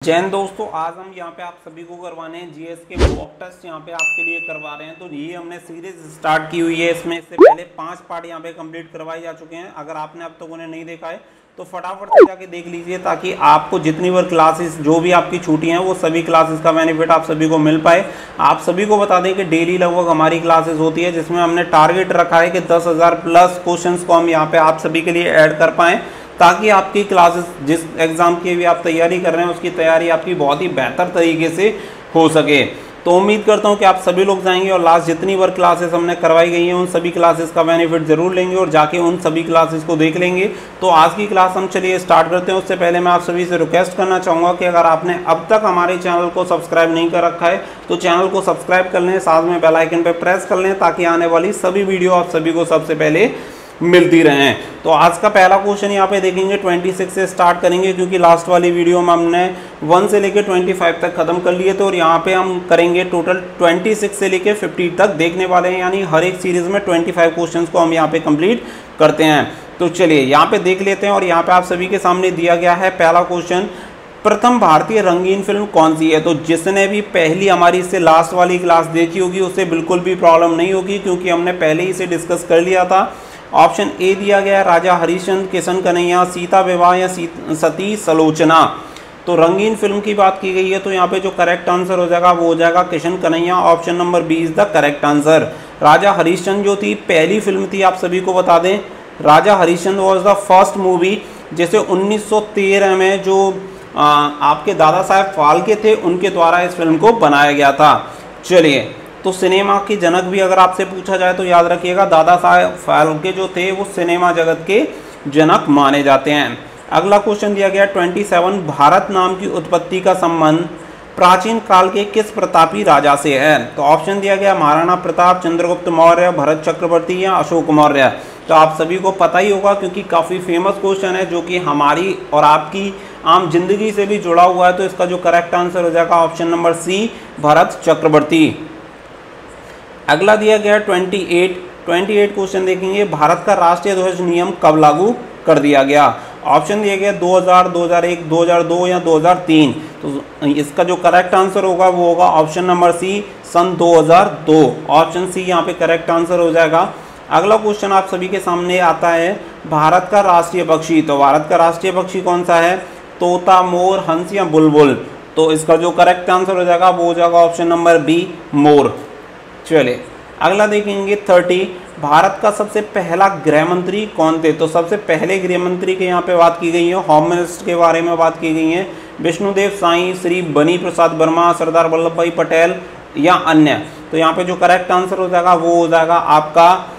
जय हिंद दोस्तों, आज हम यहाँ पे आप सभी को करवाने हैं जीएस के मॉक टेस्ट यहाँ पे आपके लिए करवा रहे हैं। तो ये हमने सीरीज स्टार्ट की हुई है। इसमें इससे पहले 5 पार्ट यहाँ पे कंप्लीट करवाए जा चुके हैं। अगर आपने अब तक उन्हें नहीं देखा है तो फटाफट से जाके देख लीजिए, ताकि आपको जितनी बार क्लासेस जो भी आपकी छूटी हैं वो सभी क्लासेस का बेनिफिट आप सभी को मिल पाए। आप सभी को बता दें कि डेली लगभग हमारी क्लासेस होती है, जिसमें हमने टारगेट रखा है कि 10,000 प्लस क्वेश्चन को हम यहाँ पे आप सभी के लिए ऐड कर पाएँ, ताकि आपकी क्लासेस जिस एग्ज़ाम की भी आप तैयारी कर रहे हैं उसकी तैयारी आपकी बहुत ही बेहतर तरीके से हो सके। तो उम्मीद करता हूं कि आप सभी लोग जाएंगे और लास्ट जितनी बार क्लासेस हमने करवाई गई हैं उन सभी क्लासेस का बेनिफिट जरूर लेंगे और जाके उन सभी क्लासेस को देख लेंगे। तो आज की क्लास हम चलिए स्टार्ट करते हैं। उससे पहले मैं आप सभी से रिक्वेस्ट करना चाहूँगा कि अगर आपने अब तक हमारे चैनल को सब्सक्राइब नहीं कर रखा है तो चैनल को सब्सक्राइब कर लें, साथ में बेल आइकन पर प्रेस कर लें, ताकि आने वाली सभी वीडियो आप सभी को सबसे पहले मिलती रहे। तो आज का पहला क्वेश्चन यहाँ पे देखेंगे 26 से स्टार्ट करेंगे, क्योंकि लास्ट वाली वीडियो में हमने 1 से लेके 25 तक खत्म कर लिए थे और यहाँ पे हम करेंगे टोटल 26 से लेके 50 तक देखने वाले हैं, यानी हर एक सीरीज में 25 क्वेश्चंस को हम यहाँ पे कंप्लीट करते हैं। तो चलिए यहाँ पे देख लेते हैं। और यहाँ पे आप सभी के सामने दिया गया है पहला क्वेश्चन, प्रथम भारतीय रंगीन फिल्म कौन सी है। तो जिसने भी पहली हमारी इससे लास्ट वाली क्लास देखी होगी उसे बिल्कुल भी प्रॉब्लम नहीं होगी, क्योंकि हमने पहले ही इसे डिस्कस कर लिया था। ऑप्शन ए दिया गया है राजा हरिश्चंद्र, किशन कन्हैया, सीता विवाह या सती सलोचना। तो रंगीन फिल्म की बात की गई है, तो यहाँ पे जो करेक्ट आंसर हो जाएगा वो हो जाएगा Kishan Kanhaiya. Option number B is the correct answer. Raja Harishchandra जो थी पहली फिल्म थी, आप सभी को बता दें Raja Harishchandra was the first movie, जैसे 1913 में जो आपके दादा साहब फाल्के थे उनके द्वारा इस फिल्म को बनाया गया था। चलिए, तो सिनेमा के जनक भी अगर आपसे पूछा जाए तो याद रखिएगा दादा साहब फाल्के जो थे वो सिनेमा जगत के जनक माने जाते हैं। अगला क्वेश्चन दिया गया 27, भारत नाम की उत्पत्ति का संबंध प्राचीन काल के किस प्रतापी राजा से है। तो ऑप्शन दिया गया महाराणा प्रताप, चंद्रगुप्त मौर्य, भरत चक्रवर्ती या अशोक मौर्य। तो आप सभी को पता ही होगा, क्योंकि काफ़ी फेमस क्वेश्चन है जो कि हमारी और आपकी आम जिंदगी से भी जुड़ा हुआ है। तो इसका जो करेक्ट आंसर हो जाएगा ऑप्शन नंबर सी, भरत चक्रवर्ती। अगला दिया गया 28 क्वेश्चन देखेंगे, भारत का राष्ट्रीय ध्वज नियम कब लागू कर दिया गया। ऑप्शन दिया गया 2000, 2001, 2002 या 2003। तो इसका जो करेक्ट आंसर होगा वो होगा ऑप्शन नंबर सी, सन 2002। ऑप्शन सी यहाँ पे करेक्ट आंसर हो जाएगा। अगला क्वेश्चन आप सभी के सामने आता है, भारत का राष्ट्रीय पक्षी। तो भारत का राष्ट्रीय पक्षी कौन सा है, तोता, मोर, हंस या बुलबुल। तो इसका जो करेक्ट आंसर हो जाएगा वो हो जाएगा ऑप्शन नंबर बी, मोर। चलिए अगला देखेंगे 30, भारत का सबसे पहला गृह मंत्री कौन थे। तो सबसे पहले गृह मंत्री के यहाँ पे बात की गई है, होम मिनिस्टर के बारे में बात की गई है, विष्णुदेव साई, श्री बनी प्रसाद वर्मा, सरदार वल्लभ भाई पटेल या अन्य। तो यहाँ पे जो करेक्ट आंसर हो जाएगा वो हो जाएगा आपका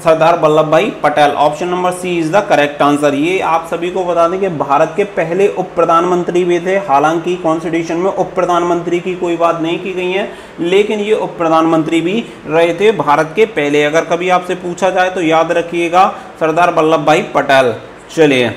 Sardar Vallabh Bhai Patel. Option number C is the correct answer. ये आप सभी को बता दें कि भारत के पहले उप प्रधानमंत्री भी थे। हालांकि कॉन्स्टिट्यूशन में उप प्रधानमंत्री की कोई बात नहीं की गई है, लेकिन ये उप प्रधानमंत्री भी रहे थे भारत के पहले। अगर कभी आपसे पूछा जाए तो याद रखिएगा सरदार वल्लभ भाई पटेल। चलिए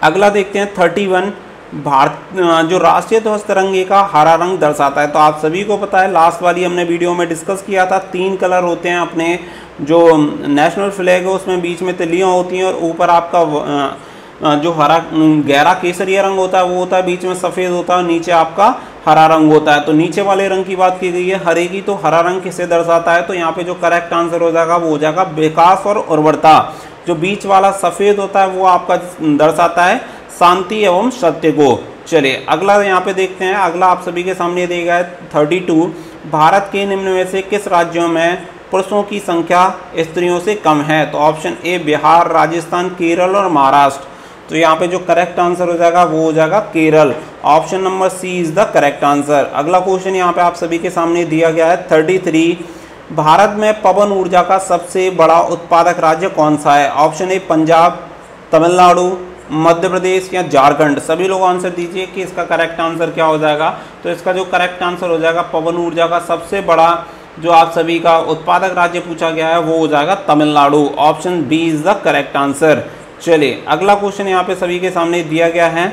अगला देखते हैं 31, भारत जो राष्ट्रीय ध्वज तिरंगे का हरा रंग दर्शाता है। तो आप सभी को पता है, लास्ट वाली हमने वीडियो में डिस्कस किया था, 3 कलर होते हैं अपने जो नेशनल फ्लैग है उसमें, बीच में तिलियां होती हैं और ऊपर आपका जो हरा गहरा केसरिया रंग होता है वो होता है, बीच में सफ़ेद होता है, नीचे आपका हरा रंग होता है। तो नीचे वाले रंग की बात की गई है हरे की, तो हरा रंग किसे दर्शाता है। तो यहाँ पे जो करेक्ट आंसर हो जाएगा वो हो जाएगा विकास और उर्वरता। जो बीच वाला सफ़ेद होता है वो आपका दर्शाता है शांति एवं सत्य को। चलिए अगला यहाँ पे देखते हैं। अगला आप सभी के सामने दिया गया है 32, भारत के निम्न में से किस राज्यों में पुरुषों की संख्या स्त्रियों से कम है। तो ऑप्शन ए बिहार, राजस्थान, केरल और महाराष्ट्र। तो यहाँ पे जो करेक्ट आंसर हो जाएगा वो हो जाएगा Kerala. Option number C is the correct answer. अगला क्वेश्चन यहाँ पे आप सभी के सामने दिया गया है 33, भारत में पवन ऊर्जा का सबसे बड़ा उत्पादक राज्य कौन सा है। ऑप्शन ए पंजाब, तमिलनाडु, मध्य प्रदेश या झारखंड। सभी लोग आंसर दीजिए कि इसका करेक्ट आंसर क्या हो जाएगा। तो इसका जो करेक्ट आंसर हो जाएगा, पवन ऊर्जा का सबसे बड़ा जो आप सभी का उत्पादक राज्य पूछा गया है वो हो जाएगा Tamil Nadu. Option B is the correct answer. चलिए अगला क्वेश्चन यहाँ पे सभी के सामने दिया गया है,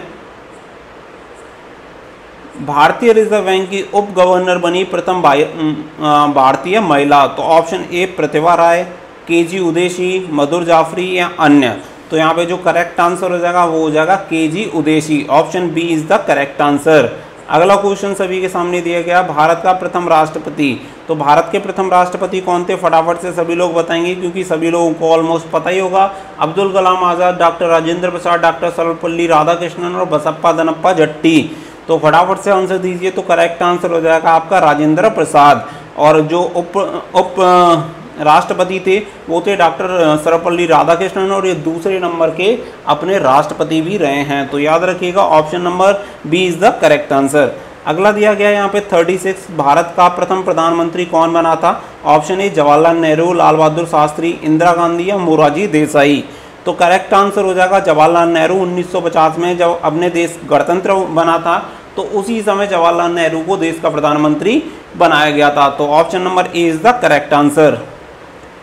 भारतीय रिजर्व बैंक की उप गवर्नर बनी प्रथम भारतीय महिला। तो ऑप्शन ए प्रतिभा राय, केजी उदेशी, मधुर जाफरी या अन्य। तो यहाँ पे जो करेक्ट आंसर हो जाएगा वो हो जाएगा K G Udeshi, option B is the correct answer. अगला क्वेश्चन सभी के सामने दिया गया, भारत का प्रथम राष्ट्रपति। तो भारत के प्रथम राष्ट्रपति कौन थे, फटाफट से सभी लोग बताएंगे क्योंकि सभी लोगों को ऑलमोस्ट पता ही होगा। अब्दुल कलाम आज़ाद, डॉक्टर राजेंद्र प्रसाद, डॉक्टर सर्वपल्ली राधाकृष्णन और बसप्पा दनप्पा जट्टी। तो फटाफट से आंसर दीजिए। तो करेक्ट आंसर हो जाएगा आपका राजेंद्र प्रसाद। और जो उप राष्ट्रपति थे वो थे डॉक्टर सर्वपल्ली राधाकृष्णन और ये दूसरे नंबर के अपने राष्ट्रपति भी रहे हैं। तो याद रखिएगा option number B is the correct answer. अगला दिया गया यहाँ पे 36, भारत का प्रथम प्रधानमंत्री कौन बना था। ऑप्शन ए जवाहरलाल नेहरू, लाल बहादुर शास्त्री, इंदिरा गांधी या मोरारजी देसाई। तो करेक्ट आंसर हो जाएगा जवाहरलाल नेहरू। 1950 में जब अपने देश गणतंत्र बना था तो उसी समय जवाहरलाल नेहरू को देश का प्रधानमंत्री बनाया गया था। तो option number A is the correct answer.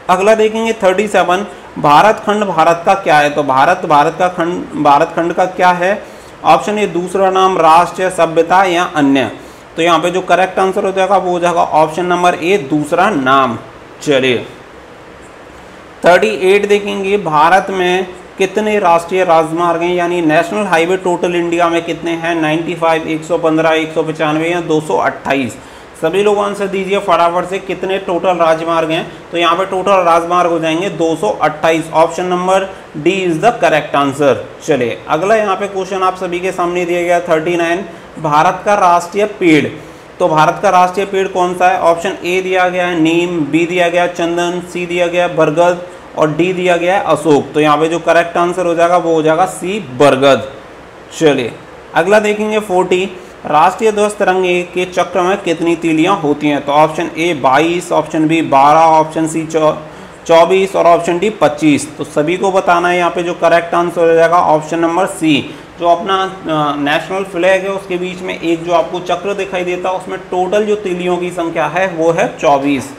अगला देखेंगे 37, भारत खंड भारत का क्या है। तो भारत खंड का क्या है। ऑप्शन ए दूसरा नाम, राष्ट्र, सभ्यता या अन्य। तो यहाँ पे जो करेक्ट आंसर हो जाएगा वो हो जाएगा ऑप्शन नंबर ए दूसरा नाम। चलिए 38 देखेंगे, भारत में कितने राष्ट्रीय राजमार्ग हैं यानी नेशनल हाईवे टोटल इंडिया में कितने हैं। 95, 115, 195 या 228। सभी लोग आंसर दीजिए फटाफट से, कितने टोटल राजमार्ग हैं। तो यहाँ पे टोटल राजमार्ग हो जाएंगे 228, option number D is the correct answer. चलिए अगला यहाँ पे क्वेश्चन आप सभी के सामने दिया गया 39, भारत का राष्ट्रीय पेड़। तो भारत का राष्ट्रीय पेड़ कौन सा है। ऑप्शन ए दिया गया है नीम, बी दिया गया चंदन, सी दिया गया बरगद और डी दिया गया है अशोक। तो यहाँ पे जो करेक्ट आंसर हो जाएगा वो हो जाएगा सी बरगद। चलिए अगला देखेंगे 40, राष्ट्रीय ध्वज तिरंगे के चक्र में कितनी तीलियां होती हैं। तो option A 22, option B 12, option C 24 और ऑप्शन डी 25। तो सभी को बताना है यहाँ पे जो करेक्ट आंसर हो जाएगा ऑप्शन नंबर सी। जो अपना नेशनल फ्लैग है उसके बीच में एक जो आपको चक्र दिखाई देता है उसमें टोटल जो तीलियों की संख्या है वो है 24।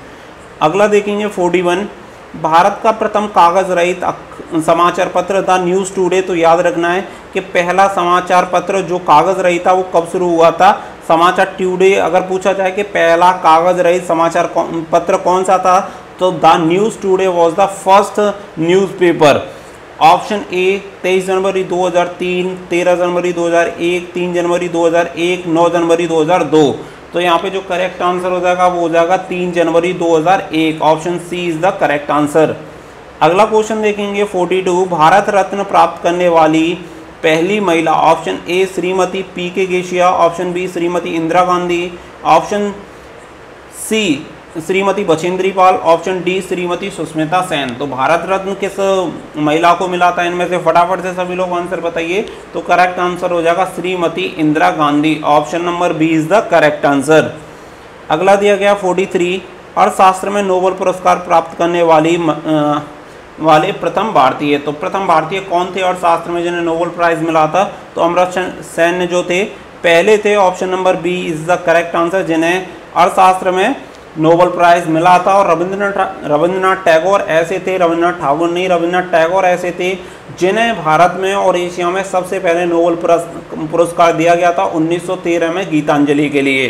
अगला देखेंगे 41, भारत का प्रथम कागज रहित समाचार पत्र द न्यूज़ टुडे। तो याद रखना है कि पहला समाचार पत्र जो कागज रहित था वो कब शुरू हुआ था। समाचार टुडे अगर पूछा जाए कि पहला कागज रहित समाचार पत्र कौन सा था तो the news today was the first newspaper. Option A 23 जनवरी 2003, 13 जनवरी 2001, 3 जनवरी 2001, 9 जनवरी 2002। तो यहाँ पे जो करेक्ट आंसर हो जाएगा वो हो जाएगा 3 जनवरी 2001, option C is the correct answer. अगला क्वेश्चन देखेंगे 42, भारत रत्न प्राप्त करने वाली पहली महिला। Option A Shrimati PK. Geshia, option B Shrimati Indira Gandhi, option C Shrimati Bachendri Pal, option D Shrimati Sushmita Sen. तो भारत रत्न किस महिला को मिला था इनमें से, फटाफट से सभी लोग आंसर बताइए। तो करेक्ट आंसर हो जाएगा Shrimati Indira Gandhi, option number B is the correct answer. अगला दिया गया 43, अर्थशास्त्र में नोबेल पुरस्कार प्राप्त करने वाले प्रथम भारतीय। तो प्रथम भारतीय कौन थे अर्थशास्त्र में जिन्हें नोबेल प्राइज मिला था। तो अमर्त्य सेन जो थे पहले थे, option number B is the correct answer, जिन्हें अर्थशास्त्र में नोबेल प्राइज मिला था। और रविंद्रनाथ टैगोर ऐसे थे, रविंद्रनाथ ठाकुर नहीं, रविंद्रनाथ टैगोर ऐसे थे जिन्हें भारत में और एशिया में सबसे पहले नोबेल पुरस्कार दिया गया था 1913 में गीतांजलि के लिए।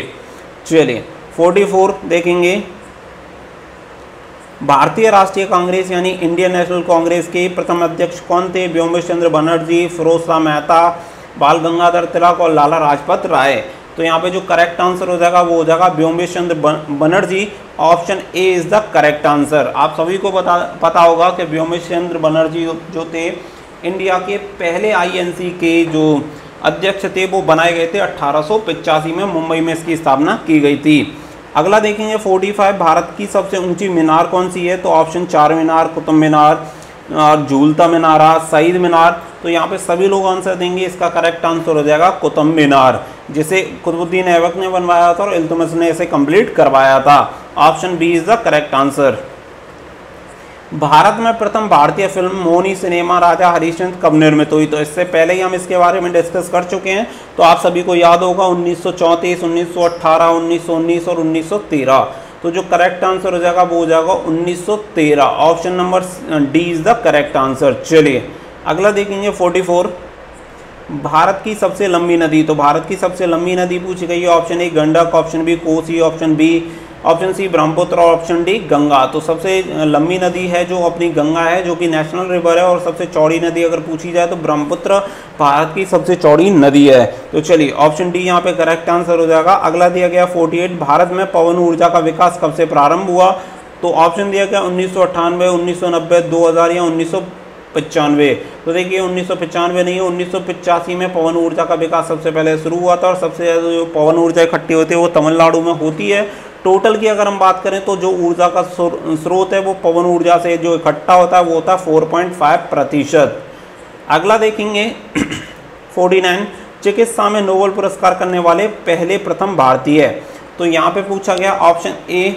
चलिए 44 देखेंगे, भारतीय राष्ट्रीय कांग्रेस यानी इंडियन नेशनल कांग्रेस के प्रथम अध्यक्ष कौन थे। व्योमेश चंद्र बनर्जी, फिरोज शाह मेहता, बाल गंगाधर तिलक और लाला लाजपत राय। तो यहाँ पे जो करेक्ट आंसर हो जाएगा वो हो जाएगा Womesh Chandra Bonnerjee, option A is the correct answer. आप सभी को पता होगा कि व्योमेश चंद्र बनर्जी जो थे इंडिया के पहले आईएनसी के जो अध्यक्ष थे वो बनाए गए थे 1885 में, मुंबई में इसकी स्थापना की गई थी। अगला देखेंगे 45, भारत की सबसे ऊंची मीनार कौन सी है। तो ऑप्शन चार मीनार, कुतुब मीनार और झूलता मीनारा, शहीद मीनार। तो यहाँ पे सभी लोग आंसर देंगे, इसका करेक्ट आंसर हो जाएगा कुतुब मीनार, जिसे कुतुबुद्दीन ऐबक ने बनवाया था और इल्तुतमिश ने इसे कंप्लीट करवाया था। Option B is the correct answer. Bharat में प्रथम भारतीय फिल्म मोनी सिनेमा राजा हरिश्चंद्र कब निर्मित हुई। तो इससे पहले ही हम इसके बारे में डिस्कस कर चुके हैं, तो आप सभी को याद होगा 1934, 1918, 1919 और 1913। तो जो करेक्ट आंसर हो जाएगा वो हो जाएगा 1913, option number D is the correct answer. चलिए अगला देखेंगे 44, भारत की सबसे लंबी नदी। तो भारत की सबसे लंबी नदी पूछी गई है, option A Gandak, option B Kosi, option B option C Brahmaputra और ऑप्शन डी गंगा। तो सबसे लंबी नदी है जो अपनी गंगा है, जो कि नेशनल रिवर है, और सबसे चौड़ी नदी अगर पूछी जाए तो ब्रह्मपुत्र भारत की सबसे चौड़ी नदी है। तो चलिए ऑप्शन डी यहाँ पे करेक्ट आंसर हो जाएगा। अगला दिया गया 48, भारत में पवन ऊर्जा का विकास कब से प्रारंभ हुआ। तो ऑप्शन दिया गया 1998, 1990, 2000 या 1995। तो देखिए 1995 नहीं है, 1985 में पवन ऊर्जा का विकास सबसे पहले शुरू हुआ था, और सबसे ज़्यादा जो पवन ऊर्जा इकट्ठी होती है वो तमिलनाडु में होती है। टोटल की अगर हम बात करें तो जो ऊर्जा का स्रोत है वो पवन ऊर्जा से जो इकट्ठा होता है वो होता है 4.5%। अगला देखेंगे 49, चिकित्सा में नोबेल पुरस्कार करने वाले पहले प्रथम भारतीय। तो यहाँ पे पूछा गया option A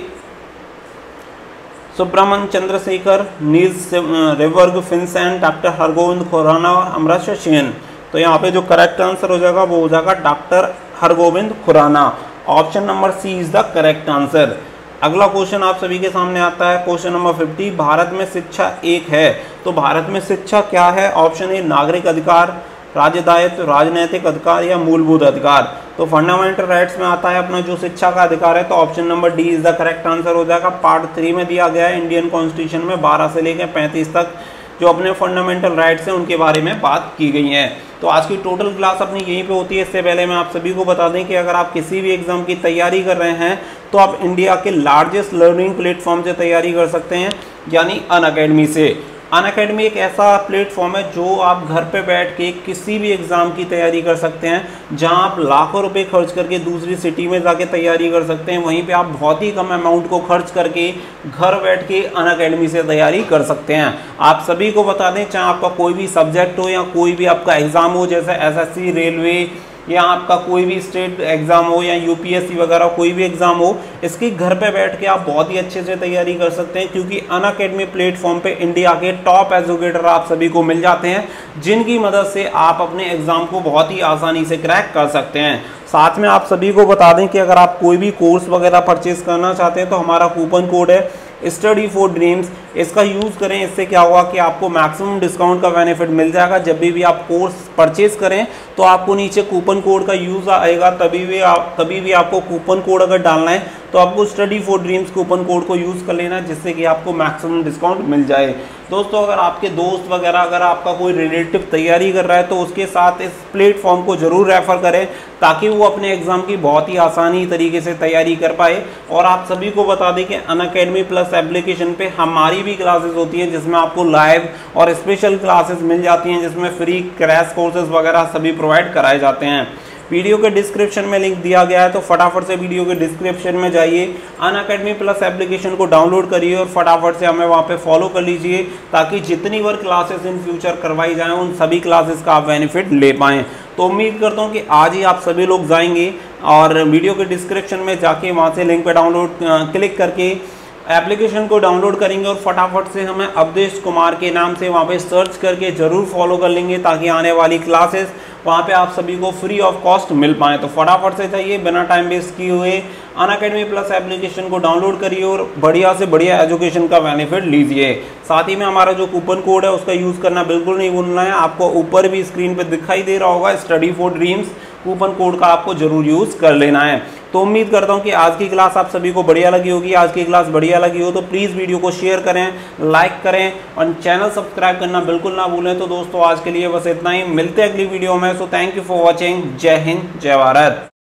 Subramanyan Chandrasekhar, Niels Ryberg, Finsen, doctor Hargobind Khorana, Amartya Sen. तो यहाँ पे जो करेक्ट आंसर हो जाएगा वो हो जाएगा doctor Hargobind Khorana. Option number C is the correct answer. अगला क्वेश्चन आप सभी के सामने आता है, क्वेश्चन नंबर 50, भारत में शिक्षा एक है। तो भारत में शिक्षा क्या है। ऑप्शन ए नागरिक अधिकार, राज्य दायित्व, राजनैतिक अधिकार या मूलभूत अधिकार। तो फंडामेंटल राइट्स में आता है अपना जो शिक्षा का अधिकार है। तो option number D is the correct answer हो जाएगा। पार्ट 3 में दिया गया है इंडियन कॉन्स्टिट्यूशन में 12 से लेकर 35 तक जो अपने फंडामेंटल राइट्स हैं उनके बारे में बात की गई है। तो आज की टोटल क्लास अपनी यहीं पे होती है। इससे पहले मैं आप सभी को बता दें कि अगर आप किसी भी एग्जाम की तैयारी कर रहे हैं तो आप इंडिया के लार्जेस्ट लर्निंग प्लेटफॉर्म से तैयारी कर सकते हैं, यानी अनअकैडमी से। अनअकैडमी एक ऐसा प्लेटफॉर्म है जो आप घर पे बैठ के किसी भी एग्ज़ाम की तैयारी कर सकते हैं, जहां आप लाखों रुपए खर्च करके दूसरी सिटी में जाके तैयारी कर सकते हैं। वहीं पे आप बहुत ही कम अमाउंट को खर्च करके घर बैठ के अनअकैडमी से तैयारी कर सकते हैं। आप सभी को बता दें, चाहे आपका कोई भी सब्जेक्ट हो या कोई भी आपका एग्ज़ाम हो, जैसे एसएससी, रेलवे या आपका कोई भी स्टेट एग्जाम हो या यूपीएससी वगैरह कोई भी एग्जाम हो, इसकी घर पे बैठ के आप बहुत ही अच्छे से तैयारी कर सकते हैं, क्योंकि अनअकैडमी प्लेटफॉर्म पे इंडिया के टॉप एजुकेटर आप सभी को मिल जाते हैं, जिनकी मदद से आप अपने एग्जाम को बहुत ही आसानी से क्रैक कर सकते हैं। साथ में आप सभी को बता दें कि अगर आप कोई भी कोर्स वगैरह परचेज करना चाहते हैं तो हमारा कूपन कोड है स्टडी फॉर ड्रीम्स। इसका यूज़ करें, इससे क्या होगा कि आपको मैक्सिमम डिस्काउंट का बेनिफिट मिल जाएगा। जब भी आप कोर्स परचेज करें तो आपको नीचे कूपन कोड का यूज़ आएगा। कभी भी आपको कूपन कोड अगर डालना है तो आपको study for dreams coupon code को यूज़ कर लेना, जिससे कि आपको मैक्सिमम डिस्काउंट मिल जाए। दोस्तों, अगर आपके दोस्त वगैरह, अगर आपका कोई रिलेटिव तैयारी कर रहा है तो उसके साथ इस प्लेटफॉर्म को ज़रूर रेफर करें, ताकि वो अपने एग्जाम की बहुत ही आसानी तरीके से तैयारी कर पाए। और आप सभी को बता दें कि अनअकैडमी प्लस एप्लीकेशन पे हमारी भी क्लासेस होती हैं, जिसमें आपको लाइव और स्पेशल क्लासेस मिल जाती हैं, जिसमें फ्री क्रैश कोर्सेज वगैरह सभी प्रोवाइड कराए जाते हैं। वीडियो के डिस्क्रिप्शन में लिंक दिया गया है, तो फटाफट से वीडियो के डिस्क्रिप्शन में जाइए, अनअकैडमी प्लस एप्लीकेशन को डाउनलोड करिए और फटाफट से हमें वहाँ पे फॉलो कर लीजिए, ताकि जितनी बार क्लासेस इन फ्यूचर करवाई जाएं उन सभी क्लासेस का आप बेनिफिट ले पाएँ। तो उम्मीद करता हूँ कि आज ही आप सभी लोग जाएंगे और वीडियो के डिस्क्रिप्शन में जाके वहाँ से लिंक पे डाउनलोड क्लिक करके एप्लीकेशन को डाउनलोड करेंगे और फटाफट से हमें अवधेश कुमार के नाम से वहाँ पे सर्च करके ज़रूर फॉलो कर लेंगे, ताकि आने वाली क्लासेस वहाँ पे आप सभी को फ्री ऑफ कॉस्ट मिल पाएँ। तो फटाफट से जाइए, बिना टाइम वेस्ट किए हुए अनअकैडमी प्लस एप्लीकेशन को डाउनलोड करिए और बढ़िया से बढ़िया एजुकेशन का बेनिफिट लीजिए। साथ ही में हमारा जो कूपन कोड है उसका यूज़ करना बिल्कुल नहीं भूलना है। आपको ऊपर भी स्क्रीन पर दिखाई दे रहा होगा study for dreams, coupon code का आपको जरूर यूज़ कर लेना है। तो उम्मीद करता हूं कि आज की क्लास आप सभी को बढ़िया लगी होगी। आज की क्लास बढ़िया लगी हो तो प्लीज़ वीडियो को शेयर करें, लाइक करें और चैनल सब्सक्राइब करना बिल्कुल ना भूलें। तो दोस्तों, आज के लिए बस इतना ही, मिलते हैं अगली वीडियो में। So thank you for watching. जय हिंद, जय भारत।